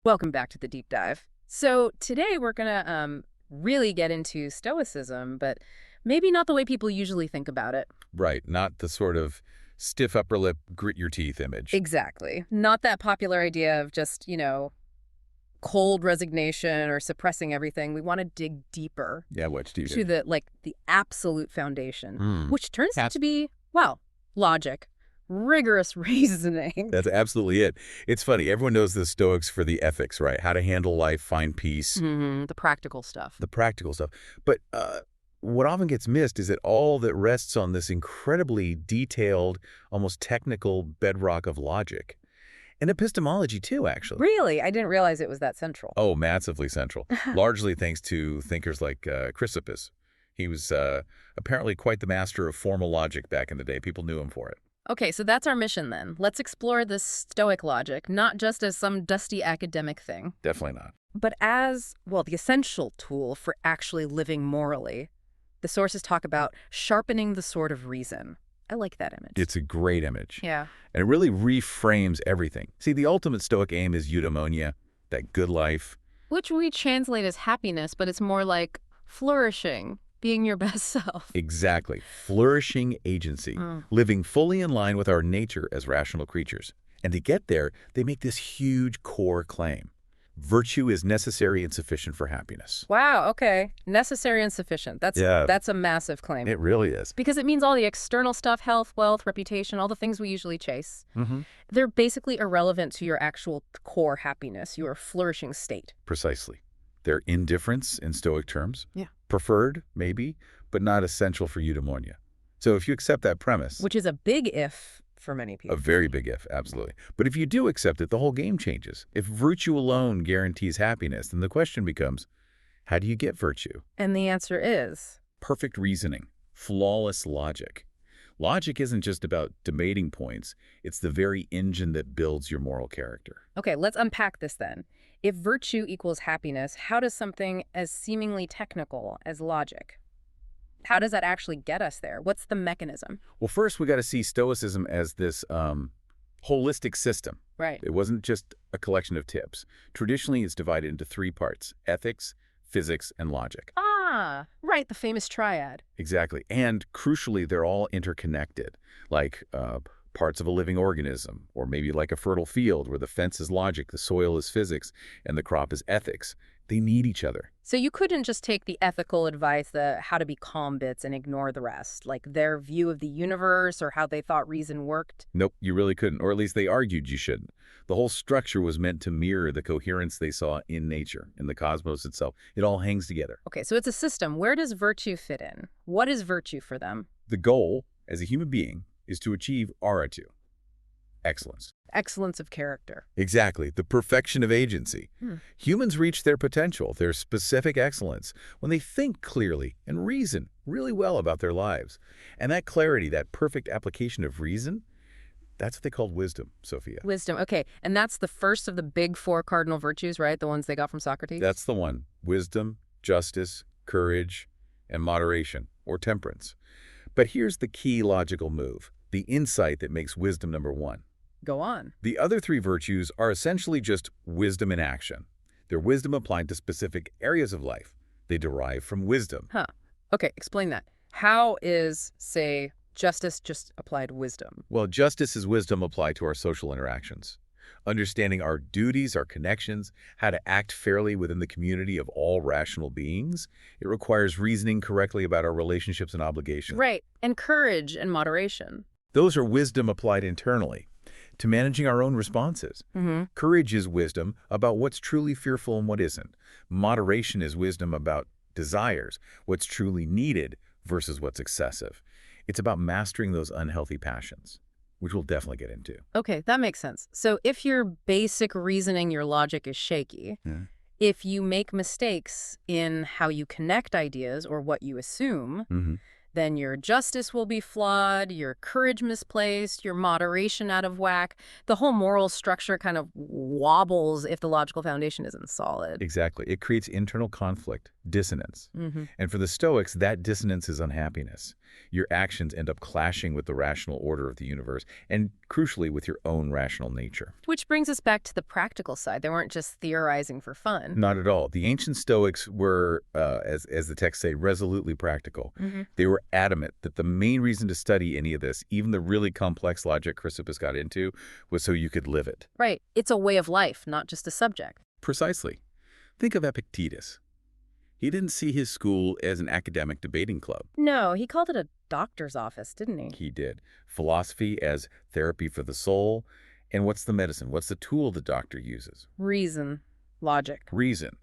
Welcome back to the deep dive. So today we're going to really get into Stoicism, but maybe not the way people usually think about it. Right, not the sort of stiff upper lip, grit your teeth image. Exactly. Not that popular idea of just, cold resignation or suppressing everything. We want to dig deeper Yeah, which do you to do? the absolute foundation, Hmm. which turns out to be, well, logic, rigorous reasoning. That's absolutely it. It's funny, everyone knows the Stoics for the ethics, right? How to handle life, find peace, The practical stuff. the practical stuff. But what often gets missed is that all that rests on this incredibly detailed, almost technical bedrock of logic. And epistemology too, actually. Really? I didn't realize it was that central. Oh, massively central. Largely thanks to thinkers like Chrysippus. He was apparently quite the master of formal logic back in the day. People knew him for it. Okay, so that's our mission then. Let's explore this Stoic logic, not just as some dusty academic thing, Definitely not. but as, well, the essential tool for actually living morally. The sources talk about sharpening the sword of reason. I like that image. It's a great image. Yeah. And it really reframes everything. See, the ultimate Stoic aim is eumonia, that good life. Which we translate as happiness, but it's more like flourishing, being your best self. Exactly. Flourishing agency. Living fully in line with our nature as rational creatures. And to get there, they make this huge core claim. Virtue is necessary and sufficient for happiness. Wow, okay. Necessary and sufficient. That's a massive claim. It really is. Because it means all the external stuff, health, wealth, reputation, all the things we usually chase, Mm-hmm. they're basically irrelevant to your actual core happiness, your flourishing state. Precisely. They're indifference in Stoic terms. Yeah. Preferred, maybe, but not essential for eudaimonia. So if you accept that premise, Which is a big if for many people. a very big if, absolutely. But if you do accept it, the whole game changes. If virtue alone guarantees happiness, then the question becomes, how do you get virtue? And the answer is? Perfect reasoning, flawless logic. Logic isn't just about debating points. It's the very engine that builds your moral character. Okay, let's unpack this then. If virtue equals happiness, how does something as seemingly technical as logic, how does that actually get us there? What's the mechanism? Well, first, we got to see Stoicism as this holistic system. Right. It wasn't just a collection of tips. Traditionally, it's divided into three parts: ethics, physics, and logic. Ah, right, the famous triad. Exactly. And crucially, they're all interconnected, like parts of a living organism, or maybe like a fertile field where the fence is logic, the soil is physics, and the crop is ethics. They need each other. So you couldn't just take the ethical advice, the how to be calm bits, and ignore the rest, like their view of the universe or how they thought reason worked? Nope, you really couldn't, or at least they argued you shouldn't. The whole structure was meant to mirror the coherence they saw in nature, in the cosmos itself. It all hangs together. Okay, so it's a system. Where does virtue fit in? What is virtue for them? The goal, as a human being, is to achieve aratu, excellence. Excellence of character. Exactly, the perfection of agency. Humans reach their potential, their specific excellence, when they think clearly and reason really well about their lives. And that clarity, that perfect application of reason, that's what they called wisdom, Sophia. Wisdom. Okay, and that's the first of the big four cardinal virtues, right? The ones they got from Socrates? That's the one. Wisdom, justice, courage, and moderation, or temperance. But here's the key logical move, the insight that makes wisdom number one. Go on. The other three virtues are essentially just wisdom in action. They're wisdom applied to specific areas of life. They derive from wisdom. Huh. Okay, explain that. How is, say, justice just applied wisdom? Well, justice is wisdom applied to our social interactions. Understanding our duties, our connections, how to act fairly within the community of all rational beings. It requires reasoning correctly about our relationships and obligations. Right, and courage and moderation. Those are wisdom applied internally to managing our own responses. Courage is wisdom about what's truly fearful and what isn't. Moderation is wisdom about desires, what's truly needed versus what's excessive. It's about mastering those unhealthy passions, which we'll definitely get into. Okay, that makes sense. So if your basic reasoning, your logic is shaky, if you make mistakes in how you connect ideas or what you assume, then your justice will be flawed, your courage misplaced, your moderation out of whack. The whole moral structure kind of wobbles if the logical foundation isn't solid. Exactly. It creates internal conflict, dissonance. And for the Stoics, that dissonance is unhappiness. Your actions end up clashing with the rational order of the universe, and crucially with your own rational nature. Which brings us back to the practical side. They weren't just theorizing for fun. Not at all. The ancient Stoics were, as the texts say, resolutely practical. They were adamant that the main reason to study any of this, even the really complex logic Chrysippus got into, was so you could live it. Right. It's a way of life, not just a subject. Precisely. Think of Epictetus. He didn't see his school as an academic debating club. No, he called it a doctor's office, didn't he? He did. Philosophy as therapy for the soul. And what's the medicine? What's the tool the doctor uses? Reason. Logic. Reason.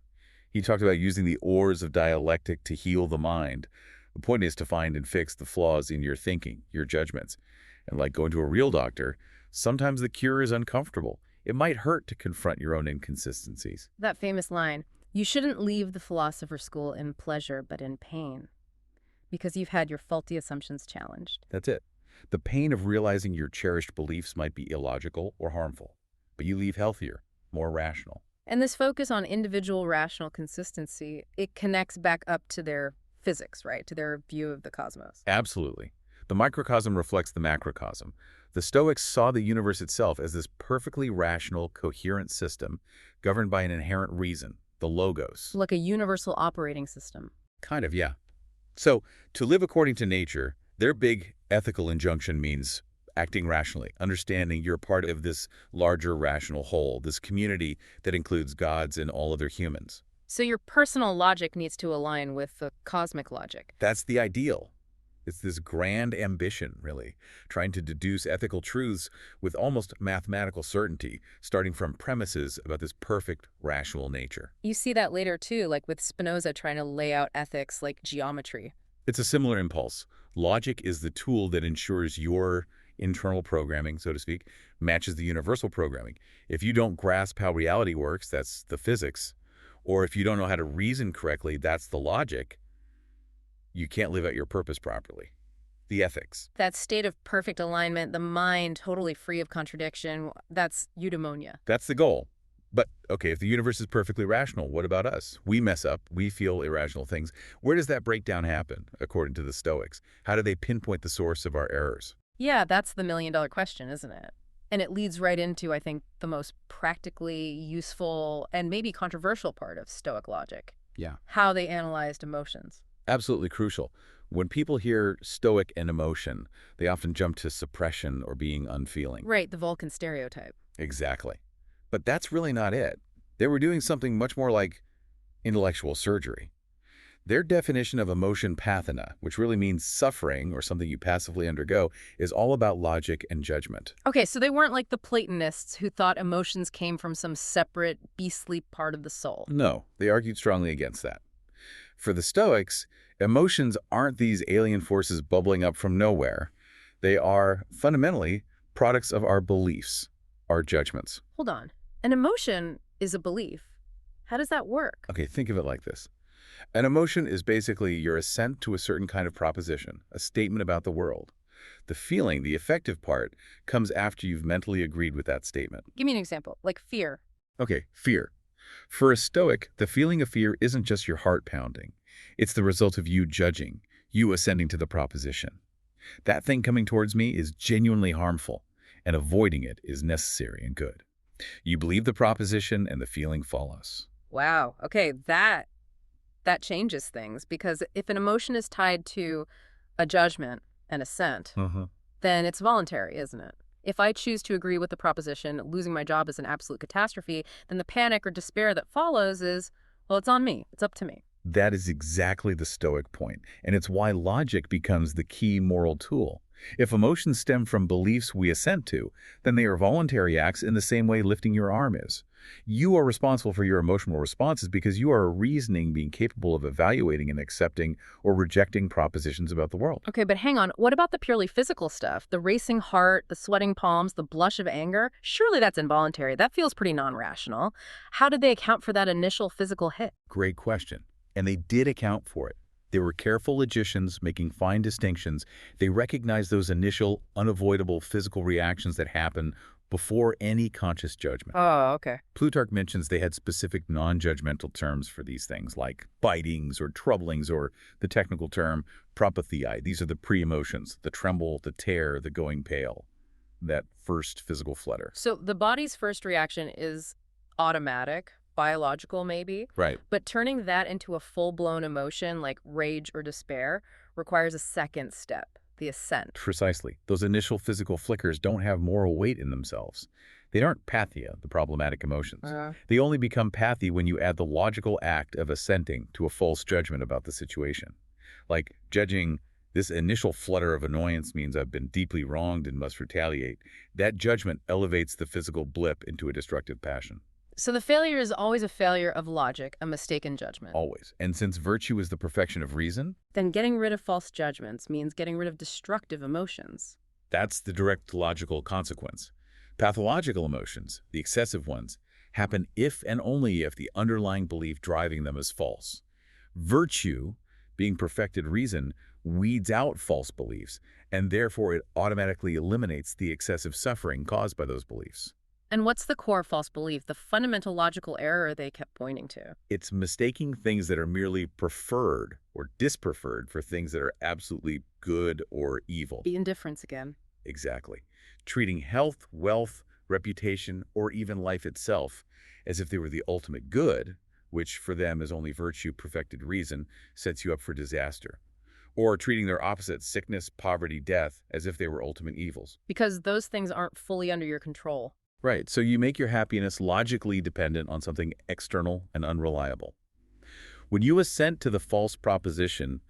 He talked about using the oars of dialectic to heal the mind. The point is to find and fix the flaws in your thinking, your judgments. And like going to a real doctor, sometimes the cure is uncomfortable. It might hurt to confront your own inconsistencies. That famous line, you shouldn't leave the philosopher's school in pleasure but in pain, because you've had your faulty assumptions challenged. That's it. The pain of realizing your cherished beliefs might be illogical or harmful, but you leave healthier, more rational. And this focus on individual rational consistency, it connects back up to their physics, right? To their view of the cosmos. Absolutely. The microcosm reflects the macrocosm. The Stoics saw the universe itself as this perfectly rational, coherent system governed by an inherent reason, the logos. Like a universal operating system. Kind of, yeah. So, to live according to nature, their big ethical injunction means acting rationally, understanding you're part of this larger rational whole, this community that includes gods and all other humans. So your personal logic needs to align with the cosmic logic. That's the ideal. It's this grand ambition, really, trying to deduce ethical truths with almost mathematical certainty, starting from premises about this perfect, rational nature. You see that later, too, like with Spinoza trying to lay out ethics like geometry. It's a similar impulse. Logic is the tool that ensures your internal programming, so to speak, matches the universal programming. If you don't grasp how reality works, that's the physics. Or if you don't know how to reason correctly, that's the logic. You can't live out your purpose properly. The ethics. That state of perfect alignment, the mind totally free of contradiction, that's eudaimonia. That's the goal. But, okay, if the universe is perfectly rational, what about us? We mess up. We feel irrational things. Where does that breakdown happen, according to the Stoics? How do they pinpoint the source of our errors? Yeah, that's the million-dollar question, isn't it? And it leads right into, I think, the most practically useful and maybe controversial part of Stoic logic. Yeah. How they analyzed emotions. Absolutely crucial. When people hear Stoic and emotion, they often jump to suppression or being unfeeling. Right, the Vulcan stereotype. Exactly. But that's really not it. They were doing something much more like intellectual surgery. Their definition of emotion pathina, which really means suffering or something you passively undergo, is all about logic and judgment. Okay, so they weren't like the Platonists who thought emotions came from some separate, beastly part of the soul. No, they argued strongly against that. For the Stoics, emotions aren't these alien forces bubbling up from nowhere. They are, fundamentally, products of our beliefs, our judgments. Hold on. An emotion is a belief. How does that work? Okay, think of it like this. An emotion is basically your assent to a certain kind of proposition, a statement about the world. The feeling, the affective part, comes after you've mentally agreed with that statement. Give me an example, like fear. Okay, fear. For a Stoic, the feeling of fear isn't just your heart pounding. It's the result of you judging, you assenting to the proposition. That thing coming towards me is genuinely harmful, and avoiding it is necessary and good. You believe the proposition, and the feeling follows. Wow. Okay, that changes things, because if an emotion is tied to a judgment and assent, then it's voluntary, isn't it? If I choose to agree with the proposition, losing my job is an absolute catastrophe, then the panic or despair that follows is, well, it's on me. It's up to me. That is exactly the Stoic point, and it's why logic becomes the key moral tool. If emotions stem from beliefs we assent to, then they are voluntary acts in the same way lifting your arm is. You are responsible for your emotional responses because you are a reasoning being capable of evaluating and accepting or rejecting propositions about the world. Okay, but hang on. What about the purely physical stuff? The racing heart, the sweating palms, the blush of anger? Surely that's involuntary. That feels pretty non-rational. How did they account for that initial physical hit? Great question. And they did account for it. They were careful logicians making fine distinctions. They recognized those initial, unavoidable physical reactions that happen before any conscious judgment. Oh, okay. Plutarch mentions they had specific non-judgmental terms for these things, like bitings or troublings, or the technical term propositional. These are the pre-emotions, the tremble, the tear, the going pale, that first physical flutter. So the body's first reaction is automatic, biological maybe, Right. but turning that into a full-blown emotion like rage or despair requires a second step, the assent. Precisely. Those initial physical flickers don't have moral weight in themselves. They aren't pathia, the problematic emotions. They only become pathy when you add the logical act of assenting to a false judgment about the situation. Like judging this initial flutter of annoyance means I've been deeply wronged and must retaliate. That judgment elevates the physical blip into a destructive passion. So the failure is always a failure of logic, a mistaken judgment. Always. And since virtue is the perfection of reason, Then getting rid of false judgments means getting rid of destructive emotions. that's the direct logical consequence. Pathological emotions, the excessive ones, happen if and only if the underlying belief driving them is false. Virtue, being perfected reason, weeds out false beliefs, and therefore it automatically eliminates the excessive suffering caused by those beliefs. And what's the core false belief, the fundamental logical error they kept pointing to? It's mistaking things that are merely preferred or dispreferred for things that are absolutely good or evil. The indifference again. Exactly. Treating health, wealth, reputation, or even life itself as if they were the ultimate good, which for them is only virtue perfected reason, sets you up for disaster. Or treating their opposite, sickness, poverty, death, as if they were ultimate evils. Because those things aren't fully under your control. Right, so you make your happiness logically dependent on something external and unreliable. When you assent to the false proposition,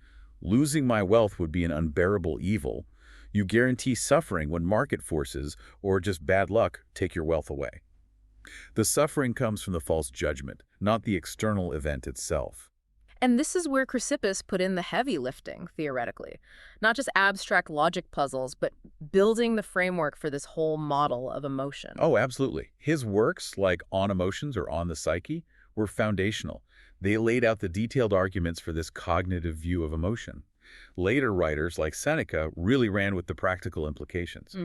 losing my wealth would be an unbearable evil, you guarantee suffering when market forces, or just bad luck, take your wealth away. The suffering comes from the false judgment, not the external event itself. And this is where Chrysippus put in the heavy lifting, theoretically. Not just abstract logic puzzles, but building the framework for this whole model of emotion. Oh, absolutely. His works, like On Emotions or On the Psyche, were foundational. They laid out the detailed arguments for this cognitive view of emotion. Later writers, like Seneca, really ran with the practical implications,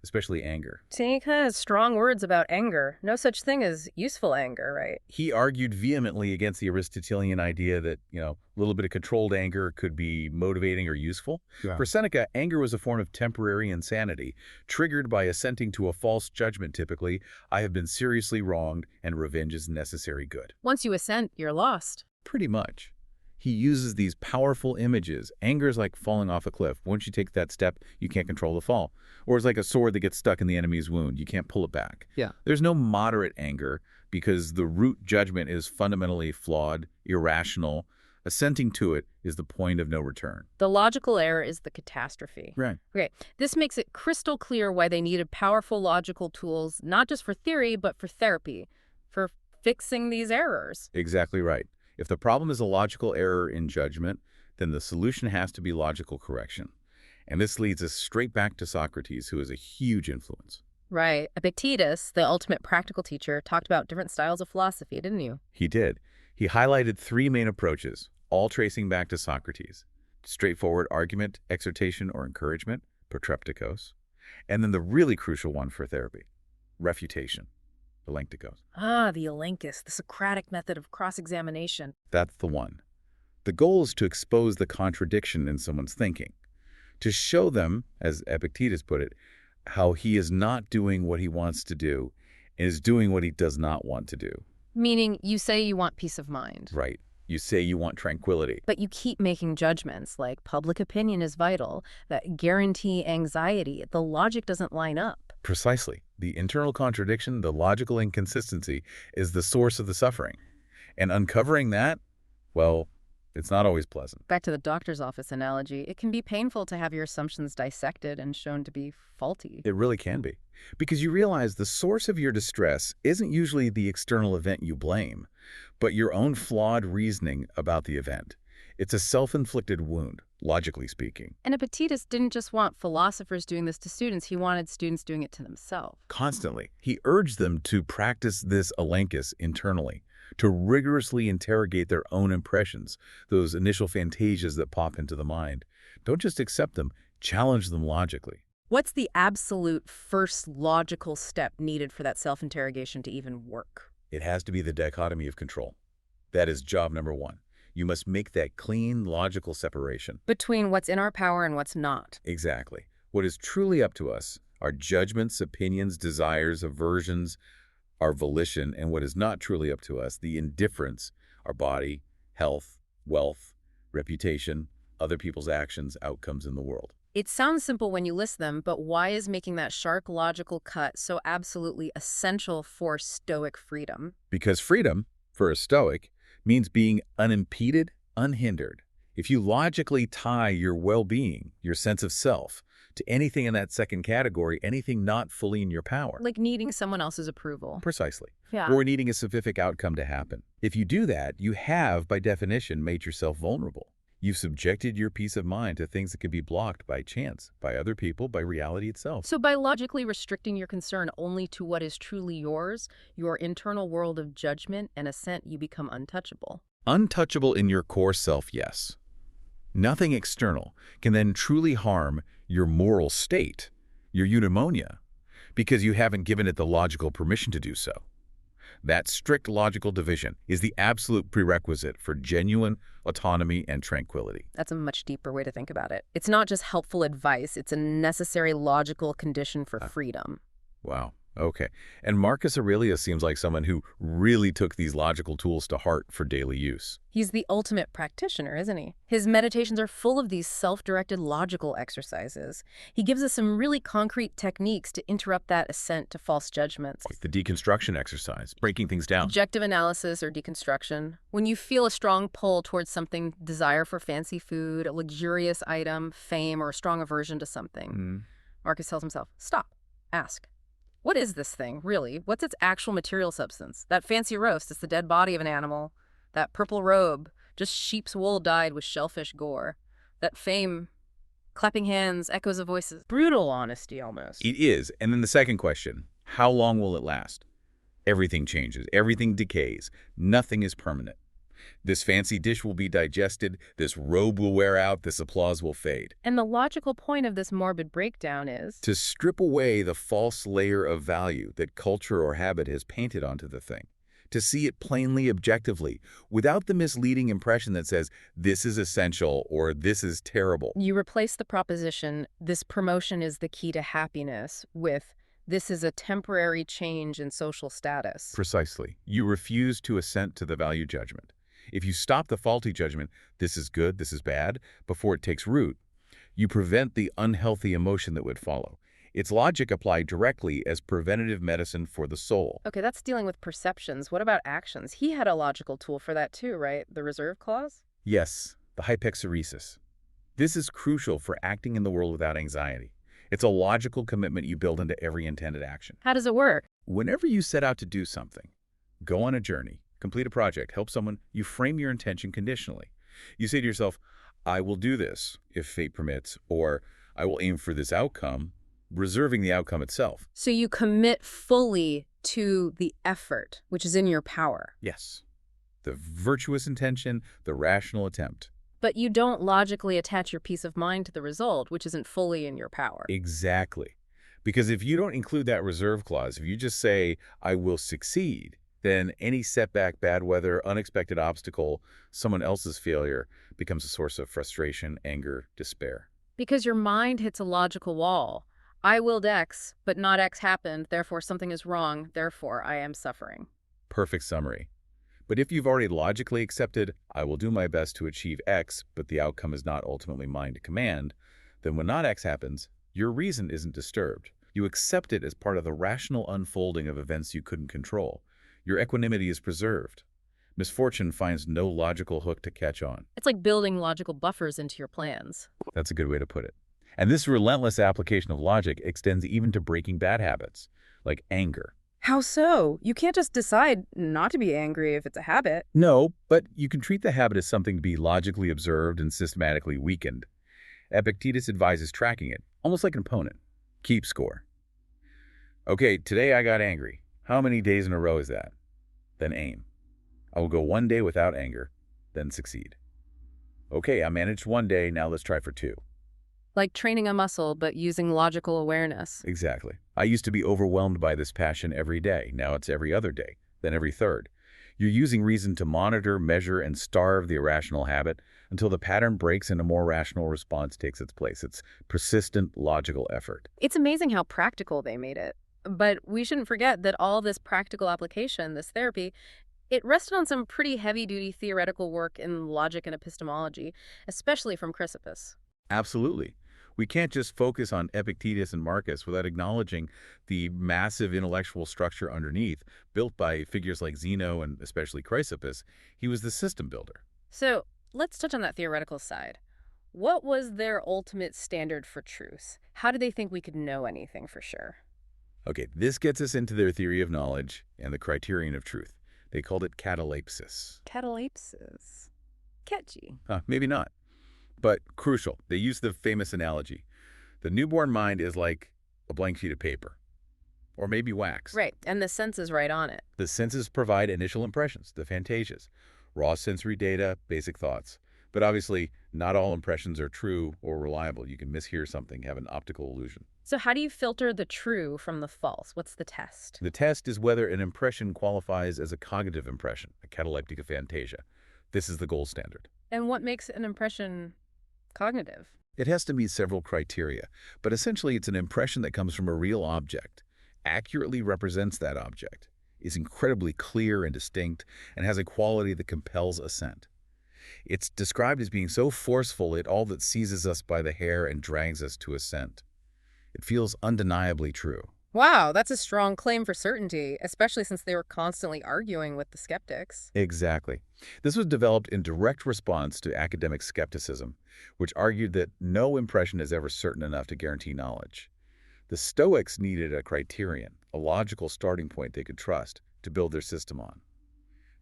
especially anger. Seneca has strong words about anger. No such thing as useful anger, right? He argued vehemently against the Aristotelian idea that, a little bit of controlled anger could be motivating or useful. Yeah. For Seneca, anger was a form of temporary insanity, triggered by assenting to a false judgment typically, I have been seriously wronged and revenge is necessary good. Once you assent, you're lost. Pretty much. He uses these powerful images. Anger is like falling off a cliff. Once you take that step, you can't control the fall. Or it's like a sword that gets stuck in the enemy's wound. You can't pull it back. Yeah. There's no moderate anger because the root judgment is fundamentally flawed, irrational. Assenting to it is the point of no return. The logical error is the catastrophe. Right. Okay, this makes it crystal clear why they needed powerful logical tools, not just for theory, but for therapy, for fixing these errors. Exactly right. If the problem is a logical error in judgment, then the solution has to be logical correction. And this leads us straight back to Socrates, who is a huge influence. Right. Epictetus, the ultimate practical teacher, talked about different styles of philosophy, didn't you? He did. He highlighted three main approaches, all tracing back to Socrates. Straightforward argument, exhortation, or encouragement, protreptikos. And then the really crucial one for therapy, refutation, elenchtikos. Ah, the elenchus, the Socratic method of cross-examination. That's the one. The goal is to expose the contradiction in someone's thinking, to show them, as Epictetus put it, how he is not doing what he wants to do and is doing what he does not want to do. Meaning, you say you want peace of mind. Right. You say you want tranquility. But you keep making judgments like public opinion is vital, that guarantee anxiety. The logic doesn't line up. Precisely. The internal contradiction, the logical inconsistency, is the source of the suffering. And uncovering that, well, it's not always pleasant. Back to the doctor's office analogy, it can be painful to have your assumptions dissected and shown to be faulty. It really can be. Because you realize the source of your distress isn't usually the external event you blame, but your own flawed reasoning about the event. It's a self-inflicted wound, logically speaking. And Epictetus didn't just want philosophers doing this to students, he wanted students doing it to themselves. Constantly. He urged them to practice this elenchus internally, to rigorously interrogate their own impressions, those initial phantasias that pop into the mind. Don't just accept them, challenge them logically. What's the absolute first logical step needed for that self-interrogation to even work? It has to be the dichotomy of control. That is job number one. You must make that clean, logical separation. Between what's in our power and what's not. Exactly. What is truly up to us, our judgments, opinions, desires, aversions, our volition, and what is not truly up to us, the indifference, our body, health, wealth, reputation, other people's actions, outcomes in the world. It sounds simple when you list them, but why is making that sharp logical cut so absolutely essential for Stoic freedom? Because freedom, for a Stoic, means being unimpeded, unhindered. If you logically tie your well-being, your sense of self, to anything in that second category, anything not fully in your power. Like needing someone else's approval. Precisely. Yeah. Or needing a specific outcome to happen. If you do that, you have, by definition, made yourself vulnerable. You've subjected your peace of mind to things that can be blocked by chance, by other people, by reality itself. So by logically restricting your concern only to what is truly yours, your internal world of judgment and assent, you become untouchable. Untouchable in your core self, yes. Nothing external can then truly harm your moral state, your eumonia, because you haven't given it the logical permission to do so. That strict logical division is the absolute prerequisite for genuine autonomy and tranquility. That's a much deeper way to think about it. It's not just helpful advice, it's a necessary logical condition for freedom. Wow. Okay. And Marcus Aurelius seems like someone who really took these logical tools to heart for daily use. He's the ultimate practitioner, isn't he? His meditations are full of these self-directed logical exercises. He gives us some really concrete techniques to interrupt that assent to false judgments. Like the deconstruction exercise, breaking things down. Objective analysis or deconstruction. When you feel a strong pull towards something, desire for fancy food, a luxurious item, fame, or a strong aversion to something, Marcus tells himself, stop, ask. What is this thing, really? What's its actual material substance? That fancy roast is the dead body of an animal. That purple robe, just sheep's wool dyed with shellfish gore. That fame, clapping hands, echoes of voices. Brutal honesty, almost. It is. And then the second question, how long will it last? Everything changes. Everything decays. Nothing is permanent. This fancy dish will be digested, this robe will wear out, this applause will fade. And the logical point of this morbid breakdown is to strip away the false layer of value that culture or habit has painted onto the thing. To see it plainly, objectively, without the misleading impression that says, this is essential or this is terrible. You replace the proposition, this promotion is the key to happiness, with this is a temporary change in social status. Precisely. You refuse to assent to the value judgment. If you stop the faulty judgment, this is good, this is bad, before it takes root, you prevent the unhealthy emotion that would follow. It's logic applied directly as preventative medicine for the soul. Okay, that's dealing with perceptions. What about actions? He had a logical tool for that too, right? The reserve clause? Yes, the hypexeresis. This is crucial for acting in the world without anxiety. It's a logical commitment you build into every intended action. How does it work? Whenever you set out to do something, go on a journey, complete a project, help someone, you frame your intention conditionally. You say to yourself, I will do this if fate permits, or I will aim for this outcome, reserving the outcome itself. So you commit fully to the effort, which is in your power. Yes. The virtuous intention, the rational attempt. But you don't logically attach your peace of mind to the result, which isn't fully in your power. Exactly. Because if you don't include that reserve clause, if you just say, I will succeed, then any setback, bad weather, unexpected obstacle, someone else's failure becomes a source of frustration, anger, despair. Because your mind hits a logical wall. I willed X, but not X happened, therefore something is wrong, therefore I am suffering. Perfect summary. But if you've already logically accepted, I will do my best to achieve X, but the outcome is not ultimately mine to command, then when not X happens, your reason isn't disturbed. You accept it as part of the rational unfolding of events you couldn't control. Your equanimity is preserved. Misfortune finds no logical hook to catch on. It's like building logical buffers into your plans. That's a good way to put it. And this relentless application of logic extends even to breaking bad habits, like anger. How so? You can't just decide not to be angry if it's a habit. No, but you can treat the habit as something to be logically observed and systematically weakened. Epictetus advises tracking it, almost like an opponent. Keep score. Okay, today I got angry. How many days in a row is that? Then aim. I will go one day without anger, then succeed. Okay, I managed one day, now let's try for two. Like training a muscle, but using logical awareness. Exactly. I used to be overwhelmed by this passion every day. Now it's every other day, then every third. You're using reason to monitor, measure, and starve the irrational habit until the pattern breaks and a more rational response takes its place. It's persistent, logical effort. It's amazing how practical they made it. But we shouldn't forget that all this practical application, this therapy, it rested on some pretty heavy-duty theoretical work in logic and epistemology, especially from Chrysippus. Absolutely. We can't just focus on Epictetus and Marcus without acknowledging the massive intellectual structure underneath, built by figures like Zeno and especially Chrysippus. He was the system builder. So let's touch on that theoretical side. What was their ultimate standard for truth? How did they think we could know anything for sure? Okay, this gets us into their theory of knowledge and the criterion of truth. They called it katalepsis. Katalepsis. Catchy. Maybe not, but crucial. They used the famous analogy. The newborn mind is like a blank sheet of paper, or maybe wax. Right, and the sense is right on it. The senses provide initial impressions, the phantasias, raw sensory data, basic thoughts. But obviously, not all impressions are true or reliable. You can mishear something, have an optical illusion. So how do you filter the true from the false? What's the test? The test is whether an impression qualifies as a cognitive impression, a kataleptic of phantasia. This is the gold standard. And what makes an impression cognitive? It has to meet several criteria, but essentially it's an impression that comes from a real object, accurately represents that object, is incredibly clear and distinct, and has a quality that compels assent. It's described as being so forceful it all that seizes us by the hair and drags us to assent. It feels undeniably true. Wow, that's a strong claim for certainty, especially since they were constantly arguing with the skeptics. Exactly. This was developed in direct response to academic skepticism, which argued that no impression is ever certain enough to guarantee knowledge. The Stoics needed a criterion, a logical starting point they could trust, to build their system on.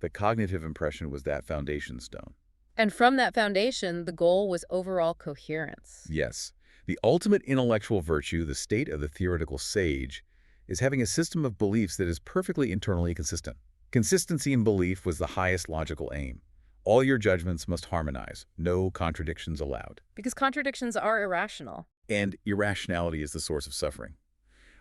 The cognitive impression was that foundation stone. And from that foundation, the goal was overall coherence. Yes. The ultimate intellectual virtue, the state of the theoretical sage, is having a system of beliefs that is perfectly internally consistent. Consistency in belief was the highest logical aim. All your judgments must harmonize, no contradictions allowed. Because contradictions are irrational. And irrationality is the source of suffering.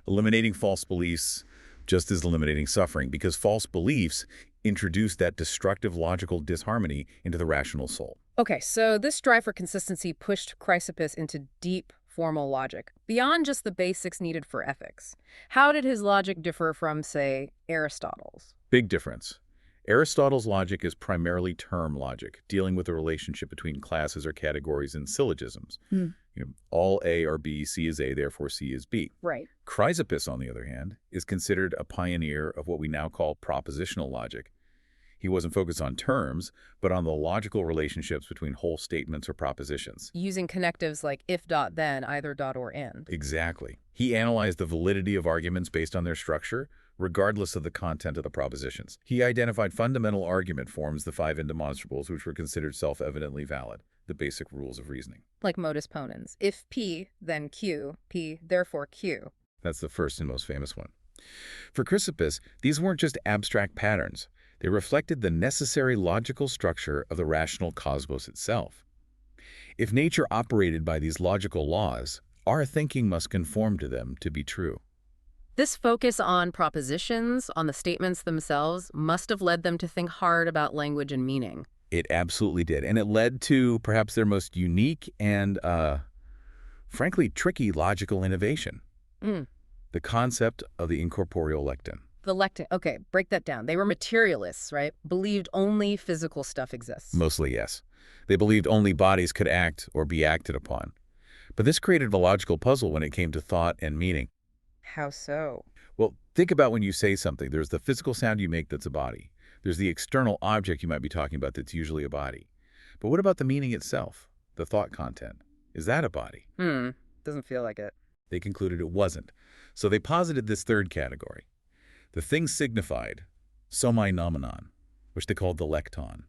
Eliminating false beliefs just is eliminating suffering, because false beliefs introduce that destructive logical disharmony into the rational soul. Okay, so this strive for consistency pushed Chrysippus into deep formal logic, beyond just the basics needed for ethics. How did his logic differ from, say, Aristotle's? Big difference. Aristotle's logic is primarily term logic, dealing with the relationship between classes or categories and syllogisms. All A are B, C is A, therefore C is B. Right. Chrysippus, on the other hand, is considered a pioneer of what we now call propositional logic. He wasn't focused on terms, but on the logical relationships between whole statements or propositions. Using connectives like if dot then, either dot or and. Exactly. He analyzed the validity of arguments based on their structure, regardless of the content of the propositions. He identified fundamental argument forms, the five indemonstrables, which were considered self-evidently valid, the basic rules of reasoning. Like modus ponens. If P, then Q. P, therefore Q. That's the first and most famous one. For Chrysippus, these weren't just abstract patterns. They reflected the necessary logical structure of the rational cosmos itself. If nature operated by these logical laws, our thinking must conform to them to be true. This focus on propositions, on the statements themselves, must have led them to think hard about language and meaning. It absolutely did, and it led to perhaps their most unique and, frankly, tricky logical innovation. The concept of the incorporeal lecton. The lecton. Okay, break that down. They were materialists, right? Believed only physical stuff exists. Mostly, yes. They believed only bodies could act or be acted upon. But this created a logical puzzle when it came to thought and meaning. How so? Well, think about when you say something. There's the physical sound you make that's a body. There's the external object you might be talking about that's usually a body. But what about the meaning itself, the thought content? Is that a body? Doesn't feel like it. They concluded it wasn't. So they posited this third category. The thing signified, somai nomenon, which they called the lecton.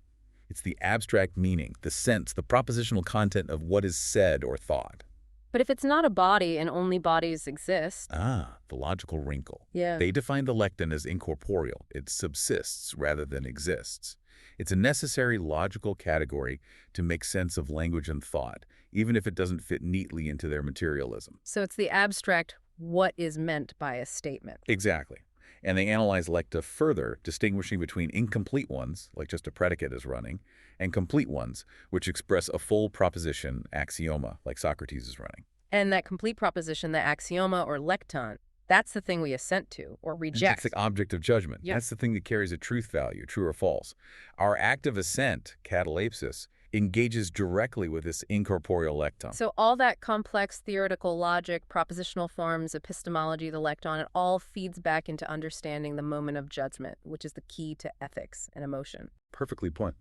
It's the abstract meaning, the sense, the propositional content of what is said or thought. But if it's not a body and only bodies exist... Ah, the logical wrinkle. Yeah. They define the lecton as incorporeal. It subsists rather than exists. It's a necessary logical category to make sense of language and thought, even if it doesn't fit neatly into their materialism. So it's the abstract what is meant by a statement. Exactly. And they analyze lecta further, distinguishing between incomplete ones, like just a predicate is running, and complete ones, which express a full proposition, axioma, like Socrates is running. And that complete proposition, the axioma or lecton, that's the thing we assent to or reject. It's the object of judgment. Yep. That's the thing that carries a truth value, true or false. Our act of assent, katalepsis, engages directly with this incorporeal lecton. So all that complex theoretical logic, propositional forms, epistemology, the lecton, it all feeds back into understanding the moment of judgment, which is the key to ethics and emotion. Perfectly put.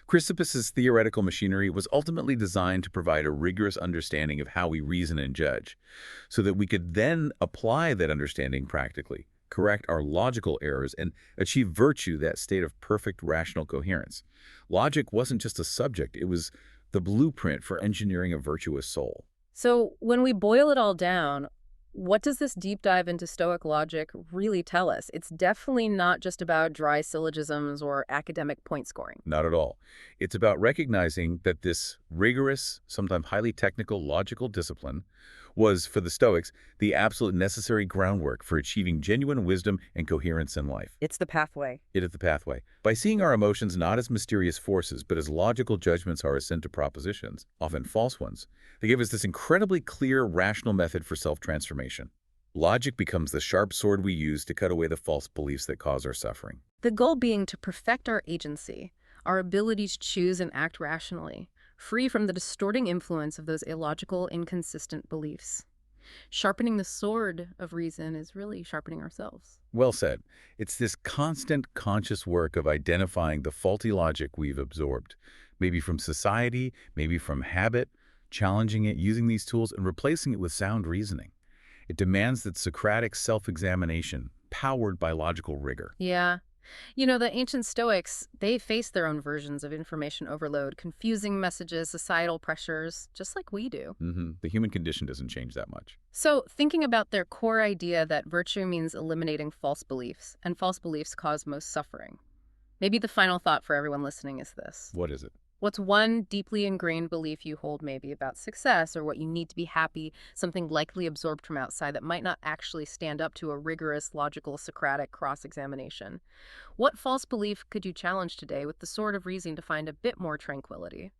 Chrysippus's theoretical machinery was ultimately designed to provide a rigorous understanding of how we reason and judge, so that we could then apply that understanding practically, correct our logical errors, and achieve virtue, that state of perfect rational coherence. Logic wasn't just a subject, it was the blueprint for engineering a virtuous soul. So when we boil it all down, what does this deep dive into Stoic logic really tell us? It's definitely not just about dry syllogisms or academic point scoring. Not at all. It's about recognizing that this rigorous, sometimes highly technical logical discipline was, for the Stoics, the absolute necessary groundwork for achieving genuine wisdom and coherence in life. It's the pathway. It is the pathway. By seeing our emotions not as mysterious forces, but as logical judgments our assent to propositions, often false ones, they give us this incredibly clear, rational method for self-transformation. Logic becomes the sharp sword we use to cut away the false beliefs that cause our suffering. The goal being to perfect our agency, our ability to choose and act rationally, free from the distorting influence of those illogical, inconsistent beliefs. Sharpening the sword of reason is really sharpening ourselves. Well said. It's this constant conscious work of identifying the faulty logic we've absorbed, maybe from society, maybe from habit, challenging it, using these tools, and replacing it with sound reasoning. It demands that Socratic self-examination, powered by logical rigor. Yeah. You know, the ancient Stoics, they faced their own versions of information overload, confusing messages, societal pressures, just like we do. The human condition doesn't change that much. So, thinking about their core idea that virtue means eliminating false beliefs, and false beliefs cause most suffering. Maybe the final thought for everyone listening is this. What is it? What's one deeply ingrained belief you hold maybe about success or what you need to be happy, something likely absorbed from outside that might not actually stand up to a rigorous, logical, Socratic cross-examination? What false belief could you challenge today with the sword of reason to find a bit more tranquility?